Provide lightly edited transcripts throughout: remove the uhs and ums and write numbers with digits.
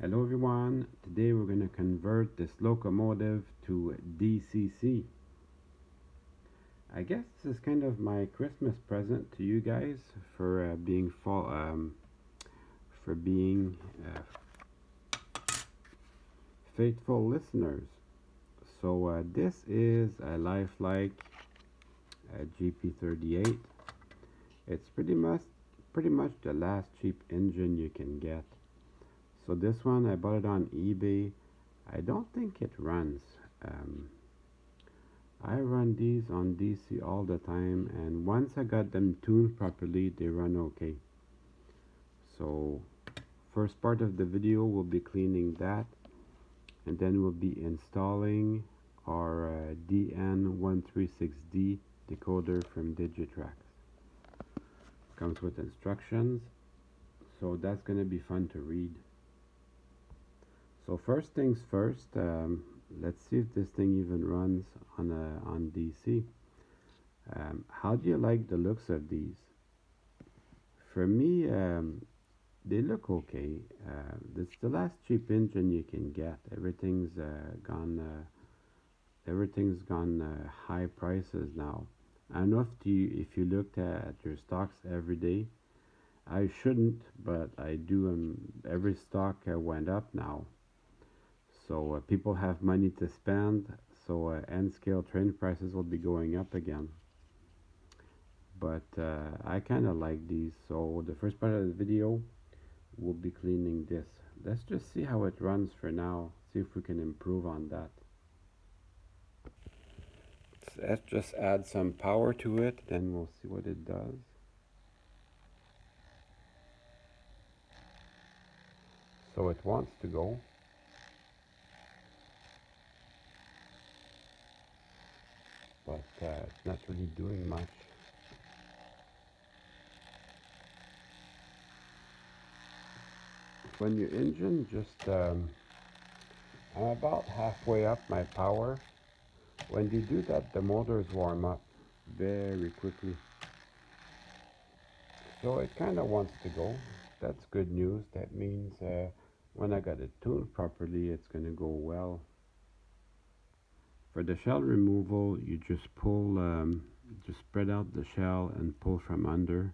Hello everyone, today we're going to convert this locomotive to DCC. I guess this is kind of my Christmas present to you guys for being faithful listeners. So this is a Life Like GP38. It's pretty much the last cheap engine you can get. So this one, I bought it on eBay. I don't think it runs. I run these on DC all the time, and once I got them tuned properly, they run okay. So first part of the video will be cleaning that, and then we'll be installing our DN136D decoder from Digitrax. Comes with instructions, so that's going to be fun to read. So first things first, let's see if this thing even runs on DC. How do you like the looks of these? For me, they look okay. This is the last cheap engine you can get. Everything's gone high prices now. I don't know if you looked at your stocks every day. I shouldn't, but I do. Every stock went up now. So people have money to spend, so end scale train prices will be going up again. But I kind of like these, so the first part of the video will be cleaning this. Let's just see how it runs for now, see if we can improve on that. Let's just add some power to it, then we'll see what it does. So it wants to go. But it's not really doing much. When your engine I'm about halfway up my power. When you do that, the motors warm up very quickly. So it kind of wants to go. That's good news. That means when I got it tuned properly, it's going to go well. For the shell removal, you just just spread out the shell and pull from under.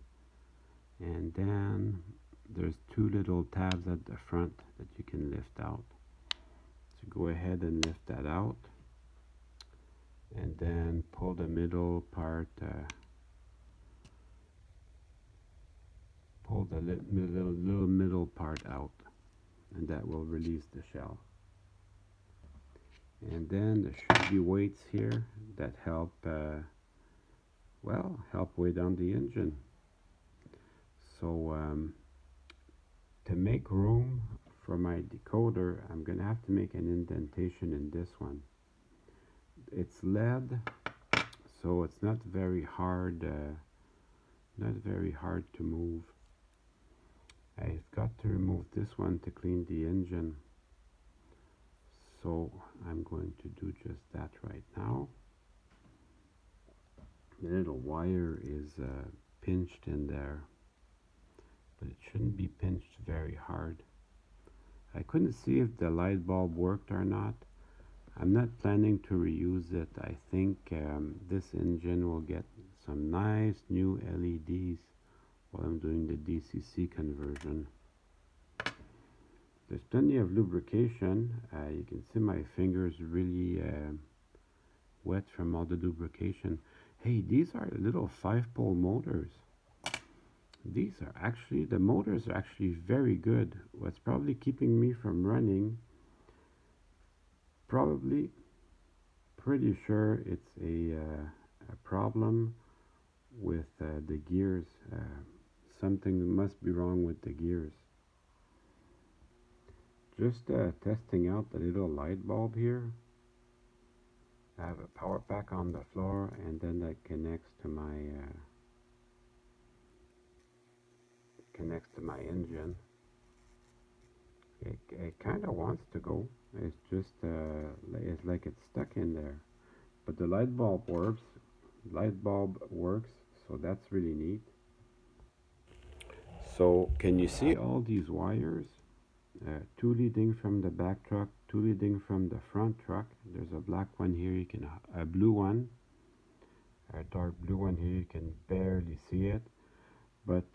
And then there's two little tabs at the front that you can lift out. So go ahead and lift that out. And then pull the middle part, pull the little middle part out. And that will release the shell. And then there should be weights here that help weigh down the engine. So to make room for my decoder, I'm going to have to make an indentation in this one. It's lead, so it's not very hard to move. I've got to remove this one to clean the engine. So I'm going to do just that right now. The little wire is pinched in there, but it shouldn't be pinched very hard. I couldn't see if the light bulb worked or not. I'm not planning to reuse it. I think this engine will get some nice new LEDs while I'm doing the DCC conversion. There's plenty of lubrication. You can see my fingers really wet from all the lubrication. Hey, these are little 5-pole motors. The motors are actually very good. What's probably keeping me from running, pretty sure it's a problem with the gears. Something must be wrong with the gears. Just testing out the little light bulb here. I have a power pack on the floor, and then that connects to my engine. It kind of wants to go. It's just it's like it's stuck in there. But the light bulb works. So that's really neat. So can you see all these wires? two leading from the back truck, two leading from the front truck. There's a black one here, you can a blue one, a dark blue one here, you can barely see it. But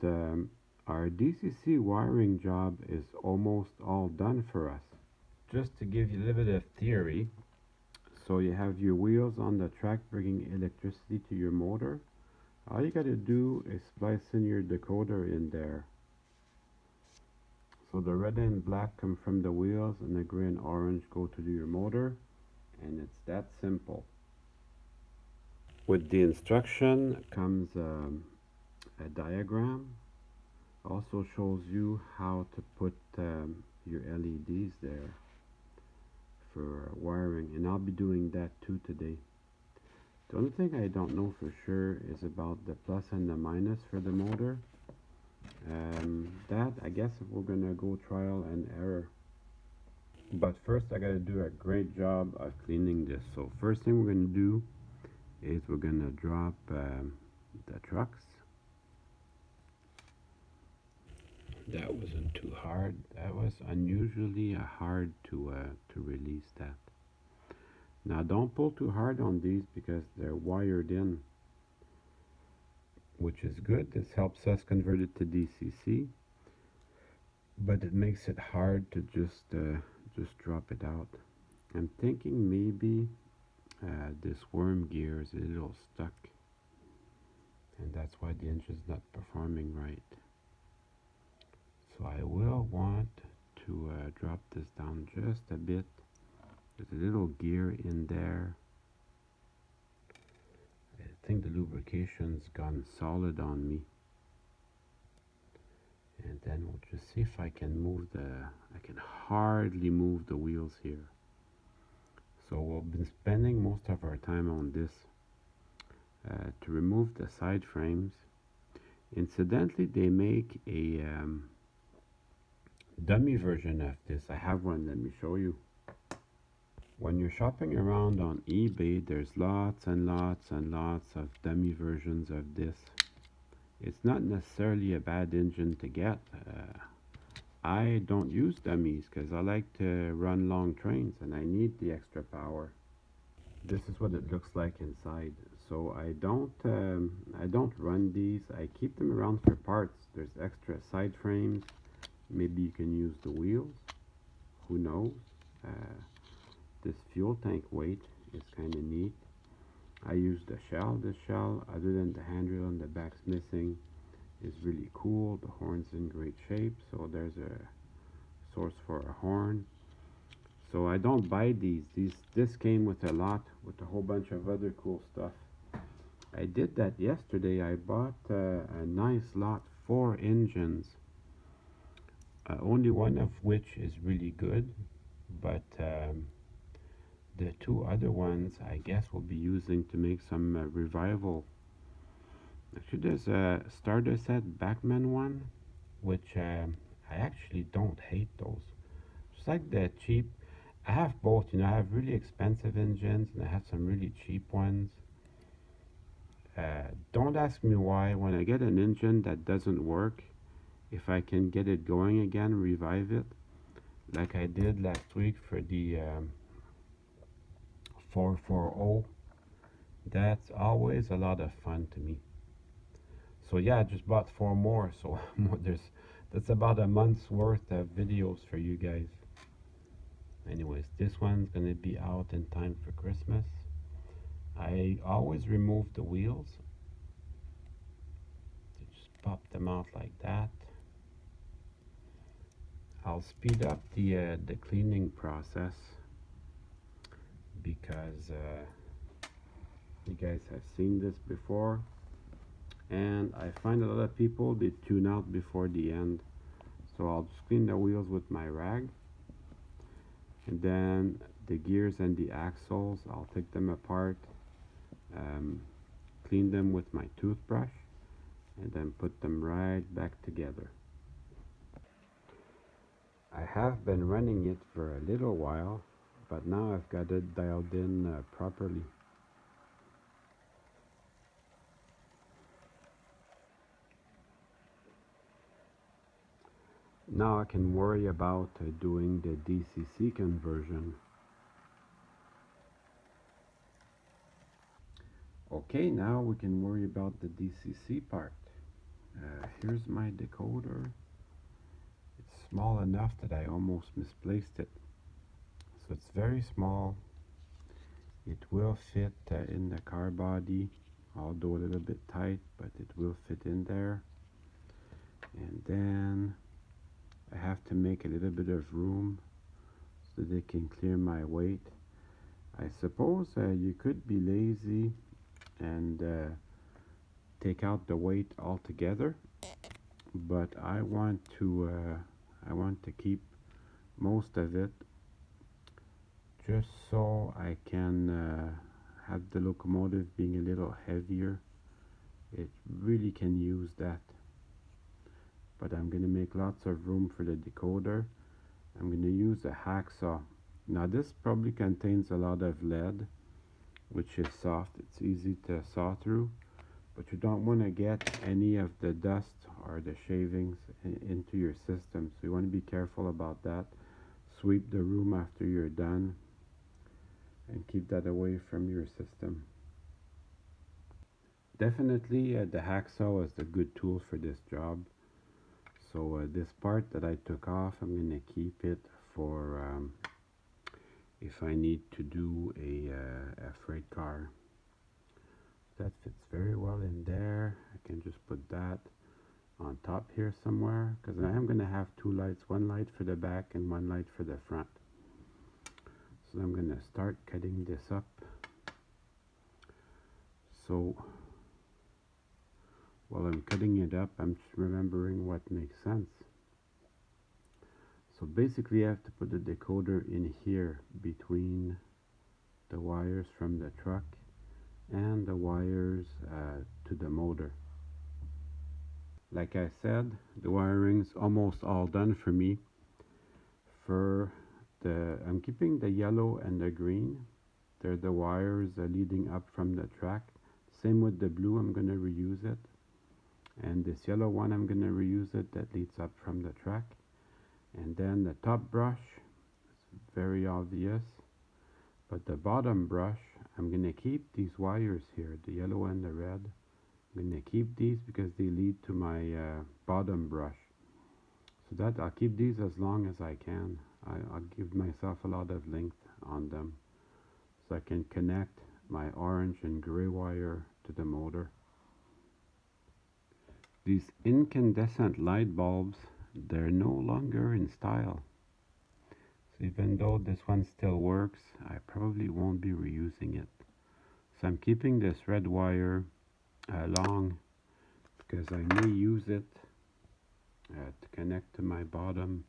our DCC wiring job is almost all done for us. Just to give you a little bit of theory, so you have your wheels on the track bringing electricity to your motor. All you got to do is splice in your decoder in there. So the red and black come from the wheels and the gray and orange go to your motor, and it's that simple. With the instruction comes a diagram. Also shows you how to put your LEDs there for wiring, and I'll be doing that too today. The only thing I don't know for sure is about the plus and the minus for the motor. That I guess we're gonna go trial and error. But first I gotta do a great job of cleaning this. So first thing we're gonna do is we're gonna drop the trucks. That wasn't too hard. That was unusually hard to release that. Now don't pull too hard on these because they're wired in, which is good. This helps us convert it to DCC, but it makes it hard to just drop it out. I'm thinking maybe this worm gear is a little stuck, and that's why the engine's not performing right. So I will want to drop this down just a bit. There's a little gear in there. I think the lubrication's gone solid on me. And then we'll just see if I can move I can hardly move the wheels here. So we'll be spending most of our time on this to remove the side frames. Incidentally, they make a dummy version of this. I have one, let me show you. When you're shopping around on eBay, there's lots and lots and lots of dummy versions of this. It's not necessarily a bad engine to get. I don't use dummies because I like to run long trains and I need the extra power. This is what it looks like inside. So I don't run these. I keep them around for parts. There's extra side frames. Maybe you can use the wheels. Who knows? This fuel tank weight is kind of neat. I use the shell. This shell, other than the handrail and the back's missing, is really cool. The horn's in great shape, so there's a source for a horn. So I don't buy these. This came with a lot, with a whole bunch of other cool stuff. I did that yesterday. I bought a nice lot, 4 engines. Only one of which is really good, but the 2 other ones I guess we'll be using to make some revival. Actually, there's a starter set Backman one, which I actually don't hate those. Just like the cheap, I have both, you know, I have really expensive engines and I have some really cheap ones. Don't ask me why. When I get an engine that doesn't work, if I can get it going again, revive it, like I did last week for the 440, that's always a lot of fun to me. So yeah, I just bought 4 more, so that's about a month's worth of videos for you guys. Anyways, this one's gonna be out in time for Christmas. I always remove the wheels. Just pop them out like that. I'll speed up the cleaning process because you guys have seen this before, and I find a lot of people, they tune out before the end. So I'll just clean the wheels with my rag, and then the gears and the axles, I'll take them apart, clean them with my toothbrush, and then put them right back together. I have been running it for a little while, but now I've got it dialed in properly. Now I can worry about doing the DCC conversion. Okay, now we can worry about the DCC part. Here's my decoder. It's small enough that I almost misplaced it. So it's very small. It will fit in the car body, although a little bit tight, but it will fit in there. And then I have to make a little bit of room so that it can clear my weight. I suppose you could be lazy and take out the weight altogether, but I want to keep most of it, just so I can have the locomotive being a little heavier. It really can use that. But I'm going to make lots of room for the decoder. I'm going to use a hacksaw. Now this probably contains a lot of lead, which is soft. It's easy to saw through, but you don't want to get any of the dust or the shavings into your system, so you want to be careful about that. Sweep the room after you're done and keep that away from your system. Definitely the hacksaw is a good tool for this job. So this part that I took off, I'm going to keep it for if I need to do a freight car. That fits very well in there. I can just put that on top here somewhere, because I am going to have two lights, one light for the back and one light for the front. So I'm going to start cutting this up. So while I'm cutting it up, I'm just remembering what makes sense. So basically I have to put the decoder in here between the wires from the truck and the wires to the motor. Like I said, the wiring's almost all done for me. I'm keeping the yellow and the green. They're the wires leading up from the track. Same with the blue, I'm going to reuse it. And this yellow one, I'm going to reuse it, that leads up from the track. And then the top brush, it's very obvious. But the bottom brush, I'm going to keep these wires here, the yellow and the red. I'm going to keep these because they lead to my bottom brush. So that I'll keep these as long as I can. I'll give myself a lot of length on them, so I can connect my orange and gray wire to the motor. These incandescent light bulbs, they're no longer in style. So even though this one still works, I probably won't be reusing it. So I'm keeping this red wire long because I may use it to connect to my bottom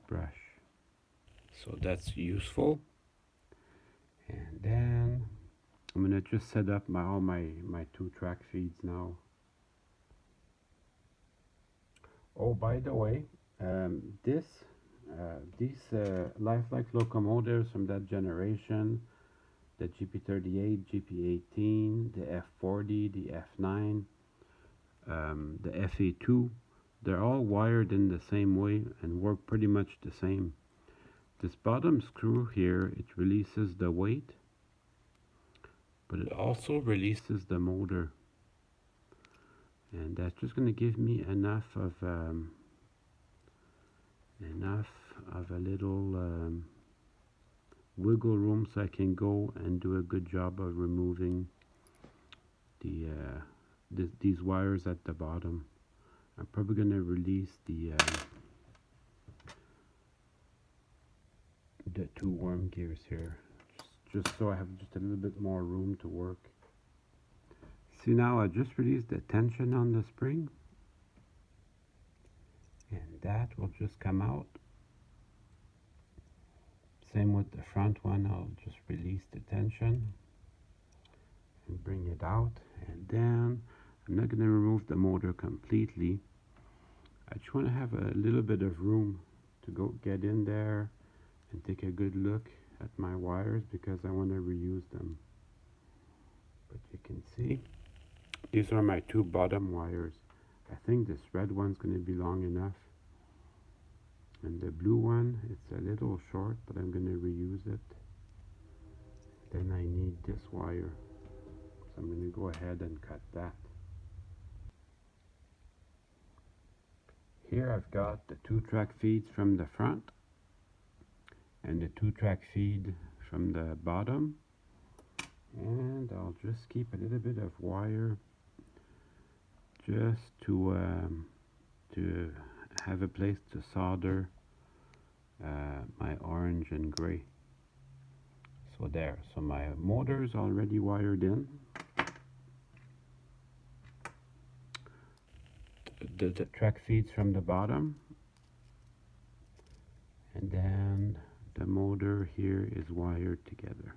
brush. So that's useful. And then I'm going to just set up all my two track feeds now. Oh, by the way, these Life Like locomotives from that generation, the GP38, GP18, the F40, the F9, the FA2, they're all wired in the same way and work pretty much the same. This bottom screw here, it releases the weight, but it also releases the motor. And that's just going to give me enough of a little wiggle room so I can go and do a good job of removing these wires at the bottom. I'm probably going to release the two worm gears here, just so I have just a little bit more room to work. See, now I just released the tension on the spring, and that will just come out. Same with the front one, I'll just release the tension and bring it out. And then I'm not going to remove the motor completely. I just want to have a little bit of room to get in there and take a good look at my wires, because I want to reuse them. But you can see these are my two bottom wires. I think this red one's going to be long enough. And the blue one, it's a little short, but I'm going to reuse it. Then I need this wire, so I'm going to go ahead and cut that. Here I've got the 2-track feeds from the front and the 2-track feed from the bottom, and I'll just keep a little bit of wire just to have a place to solder my orange and gray. So there, so my motor is already wired in. The track feeds from the bottom, and then the motor here is wired together.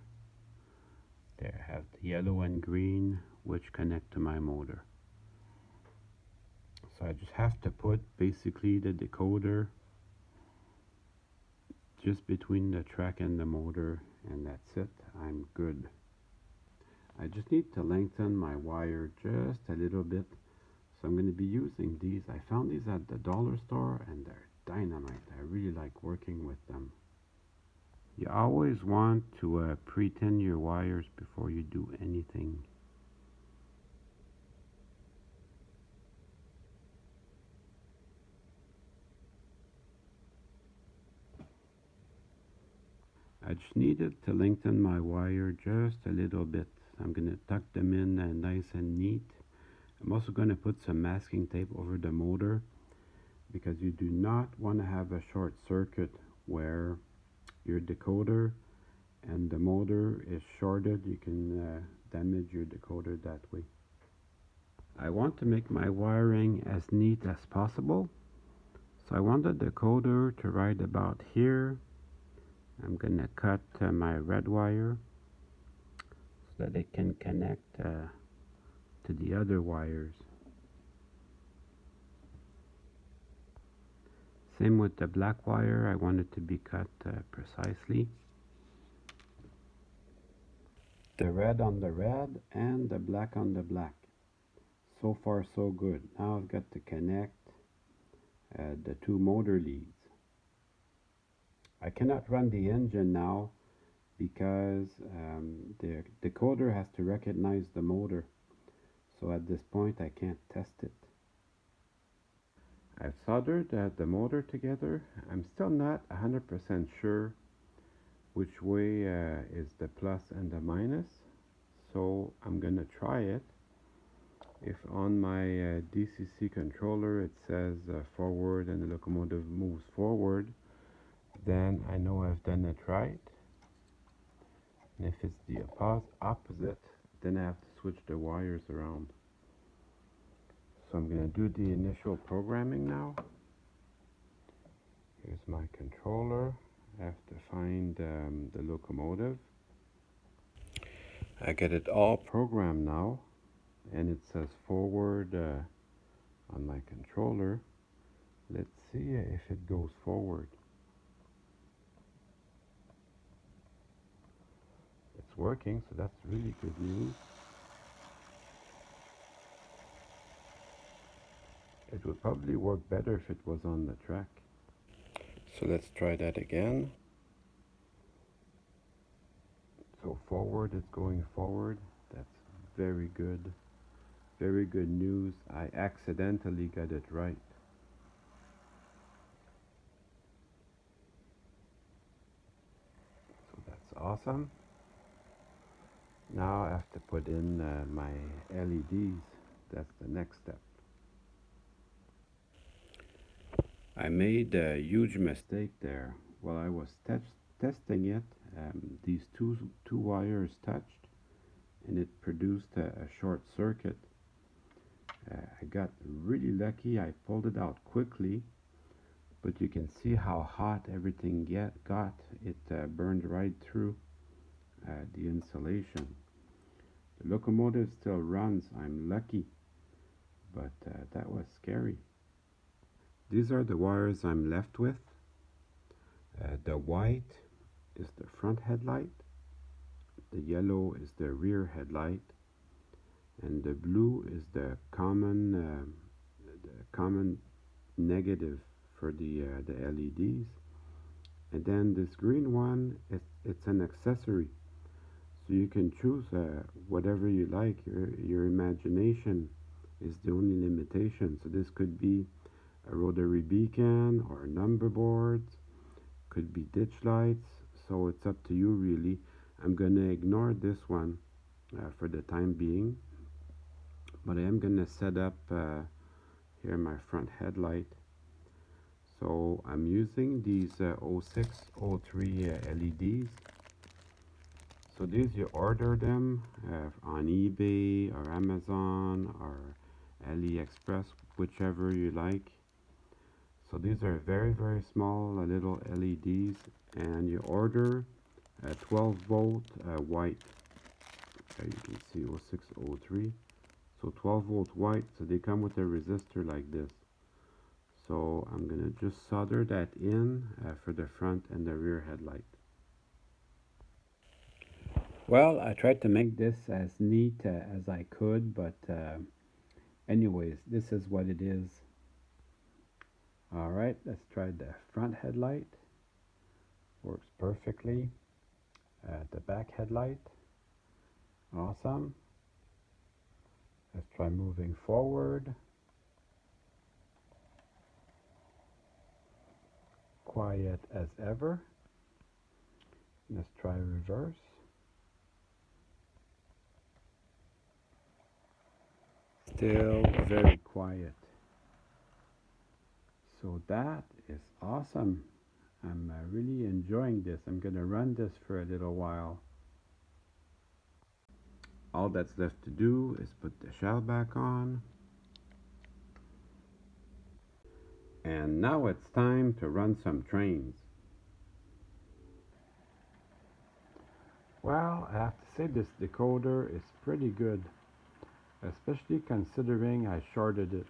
There, I have the yellow and green which connect to my motor. So I just have to put basically the decoder just between the track and the motor, and that's it. I'm good. I just need to lengthen my wire just a little bit. So I'm going to be using these. I found these at the dollar store and they're dynamite. I really like working with them. You always want to pre-tin your wires before you do anything. I just needed to lengthen my wire just a little bit. I'm going to tuck them in nice and neat. I'm also going to put some masking tape over the motor, because you do not want to have a short circuit where your decoder and the motor is shorted. You can damage your decoder that way. I want to make my wiring as neat as possible. So I want the decoder to ride about here. I'm going to cut my red wire so that it can connect to the other wires. Same with the black wire, I want it to be cut precisely. The red on the red and the black on the black. So far so good. Now I've got to connect the two motor leads. I cannot run the engine now because the decoder has to recognize the motor. So at this point I can't test it. I've soldered the motor together. I'm still not 100% sure which way is the plus and the minus. So I'm gonna try it. If on my DCC controller it says forward and the locomotive moves forward, then I know I've done it right. And if it's the opposite, then I have to switch the wires around. So I'm going to do the initial programming now. Here's my controller. I have to find the locomotive. I get it all programmed now, and it says forward on my controller. Let's see if it goes forward. It's working, so that's really good news. It would probably work better if it was on the track. So let's try that again. So forward is going forward. That's very good. Very good news. I accidentally got it right. So that's awesome. Now I have to put in my LEDs. That's the next step. I made a huge mistake there. While I was testing it, these two wires touched and it produced a short circuit. I got really lucky. I pulled it out quickly, but you can see how hot everything got. It burned right through the insulation. The locomotive still runs. I'm lucky, but that was scary. These are the wires I'm left with. The white is the front headlight, the yellow is the rear headlight, and the blue is the common negative for the LEDs. And then this green one, it's an accessory. So you can choose whatever you like. Your imagination is the only limitation. So this could be a rotary beacon or number boards, could be ditch lights. So it's up to you really. I'm gonna ignore this one for the time being, but I am gonna set up here my front headlight. So I'm using these 06, 03 LEDs. So these you order them on eBay or Amazon or AliExpress, whichever you like. So these are very, very small little LEDs, and you order 12 volt white. You can see 06, 03. So 12 volt white, so they come with a resistor like this. So I'm gonna just solder that in for the front and the rear headlight. Well, I tried to make this as neat as I could, but anyways, this is what it is. Alright, let's try the front headlight. Works perfectly. The back headlight. Awesome. Let's try moving forward. Quiet as ever. Let's try reverse. Still very quiet. So that is awesome. I'm really enjoying this. I'm going to run this for a little while. All that's left to do is put the shell back on. And now it's time to run some trains. Well, I have to say this decoder is pretty good, especially considering I shorted it.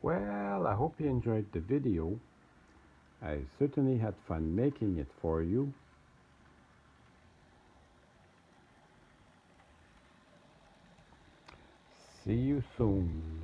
Well, I hope you enjoyed the video. I certainly had fun making it for you. See you soon.